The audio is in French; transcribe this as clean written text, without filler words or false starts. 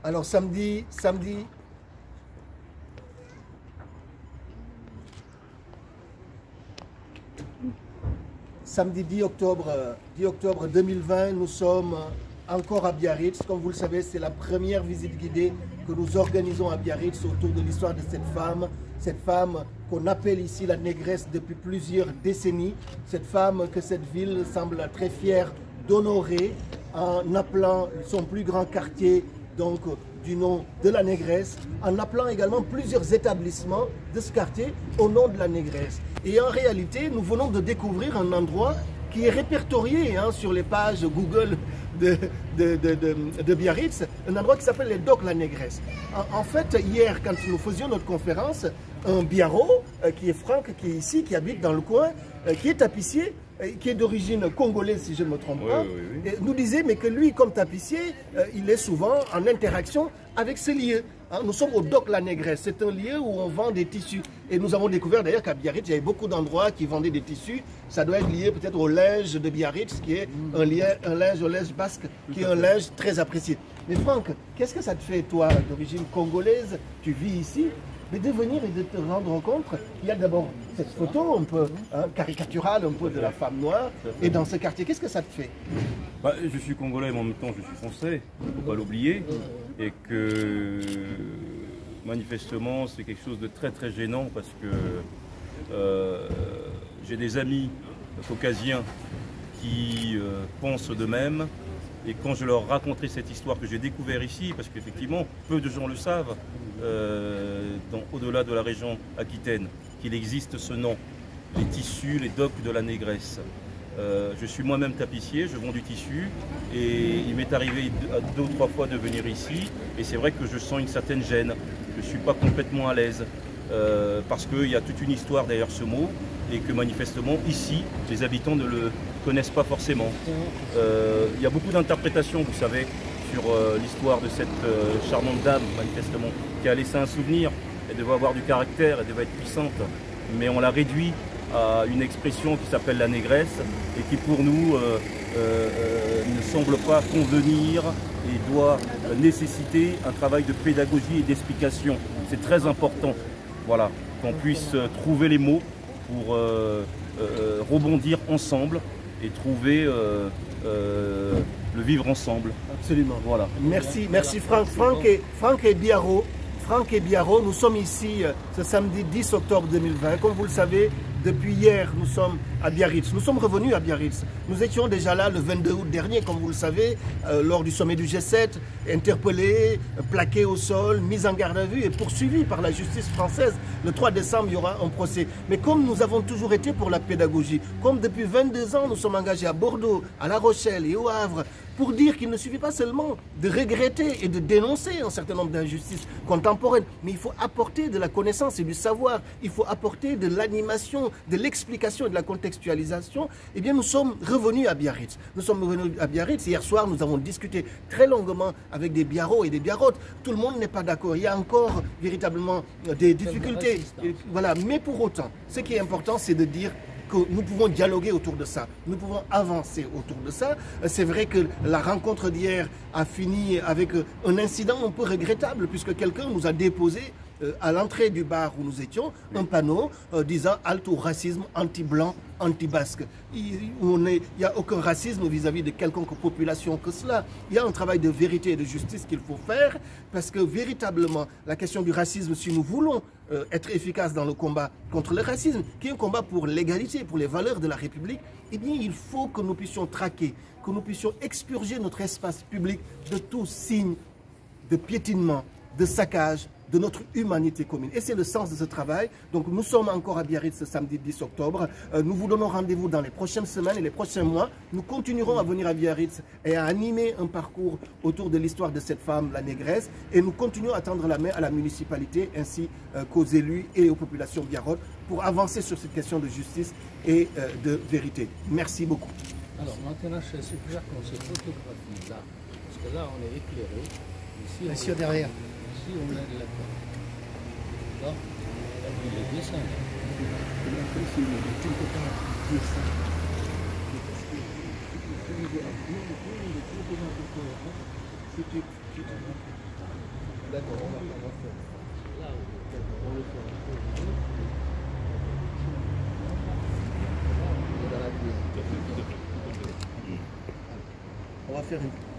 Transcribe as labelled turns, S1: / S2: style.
S1: Alors samedi 10 octobre 2020, nous sommes encore à Biarritz. Comme vous le savez, c'est la première visite guidée que nous organisons à Biarritz autour de l'histoire de cette femme qu'on appelle ici la négresse depuis plusieurs décennies, cette femme que cette ville semble très fière d'honorer en appelant son plus grand quartier donc du nom de la négresse, en appelant également plusieurs établissements de ce quartier au nom de la négresse. Et en réalité, nous venons de découvrir un endroit qui est répertorié sur les pages Google de Biarritz, un endroit qui s'appelle les Docks La Négresse. En fait, hier, quand nous faisions notre conférence, un Biarro, qui est Franck, qui est ici, qui habite dans le coin, qui est tapissier, qui est d'origine congolaise, si je ne me trompe pas, nous disait mais que lui, comme tapissier, il est souvent en interaction avec ce lieu. Nous sommes au Docks La Négresse, c'est un lieu où on vend des tissus. Et nous avons découvert d'ailleurs qu'à Biarritz, il y avait beaucoup d'endroits qui vendaient des tissus. Ça doit être lié peut-être au linge de Biarritz, qui est un linge au linge basque, qui est un linge très apprécié. Mais Franck, qu'est-ce que ça te fait, toi, d'origine congolaise, tu vis ici, mais de venir et de te rendre compte qu'il y a d'abord cette photo un peu caricaturale un peu de la femme noire, et dans ce quartier, qu'est-ce que ça te fait?
S2: Je suis congolais, mais en même temps je suis français, il ne faut pas l'oublier, et que manifestement c'est quelque chose de très très gênant parce que j'ai des amis caucasiens qui pensent de même. Et quand je leur raconterai cette histoire que j'ai découverte ici, parce qu'effectivement, peu de gens le savent, au-delà de la région Aquitaine, qu'il existe ce nom, les tissus, les docks de la négresse. Je suis moi-même tapissier, je vends du tissu, et il m'est arrivé 2 ou 3 fois de venir ici, et c'est vrai que je sens une certaine gêne, je ne suis pas complètement à l'aise, parce qu'il y a toute une histoire derrière ce mot, et que manifestement, ici, les habitants ne le connaissent pas forcément. Il y a beaucoup d'interprétations, vous savez, sur l'histoire de cette charmante dame, manifestement, qui a laissé un souvenir. Elle devait avoir du caractère, elle devait être puissante, mais on l'a réduit à une expression qui s'appelle la négresse, et qui pour nous ne semble pas convenir et doit nécessiter un travail de pédagogie et d'explication. C'est très important, voilà, qu'on puisse trouver les mots pour rebondir ensemble et trouver le vivre ensemble.
S1: Absolument.
S2: Voilà.
S1: Merci Franck. Franck et Biarro, nous sommes ici ce samedi 10 octobre 2020. Comme vous le savez, depuis hier, nous sommes à Biarritz. Nous sommes revenus à Biarritz. Nous étions déjà là le 22 août dernier, comme vous le savez, lors du sommet du G7, interpellés, plaqués au sol, mis en garde à vue et poursuivis par la justice française. Le 3 décembre, il y aura un procès. Mais comme nous avons toujours été pour la pédagogie, comme depuis 22 ans, nous sommes engagés à Bordeaux, à La Rochelle et au Havre, pour dire qu'il ne suffit pas seulement de regretter et de dénoncer un certain nombre d'injustices contemporaines, mais il faut apporter de la connaissance et du savoir, il faut apporter de l'animation, de l'explication et de la contextualisation. Eh bien, nous sommes revenus à Biarritz. Nous sommes revenus à Biarritz. Hier soir, nous avons discuté très longuement avec des Biarros et des Biarrotes. Tout le monde n'est pas d'accord. Il y a encore véritablement des difficultés. Voilà. Mais pour autant, ce qui est important, c'est de dire que nous pouvons dialoguer autour de ça, nous pouvons avancer autour de ça. C'est vrai que la rencontre d'hier a fini avec un incident un peu regrettable puisque quelqu'un nous a déposé à l'entrée du bar où nous étions un panneau disant « Halte au racisme anti-blanc, anti-basque ». Il n'y a aucun racisme vis-à-vis de quelconque population que cela. Il y a un travail de vérité et de justice qu'il faut faire parce que véritablement la question du racisme, si nous voulons être efficaces dans le combat contre le racisme, qui est un combat pour l'égalité, pour les valeurs de la République, eh bien il faut que nous puissions traquer, que nous puissions expurger notre espace public de tout signe de piétinement, de saccage, de notre humanité commune. Et c'est le sens de ce travail. Donc nous sommes encore à Biarritz ce samedi 10 octobre. Nous vous donnons rendez-vous dans les prochaines semaines et les prochains mois. Nous continuerons à venir à Biarritz et à animer un parcours autour de l'histoire de cette femme, la négresse. Et nous continuons à tendre la main à la municipalité ainsi qu'aux élus et aux populations biarrotes pour avancer sur cette question de justice et de vérité. Merci beaucoup.
S3: Alors maintenant, je suggère qu'on se photographie là, parce que là, on est éclairé.
S1: Monsieur derrière.
S3: Ici, on a de la terre. D'accord. Il est bien ça.
S1: D'accord, on va faire.
S3: Là,
S1: On le fait. On va faire une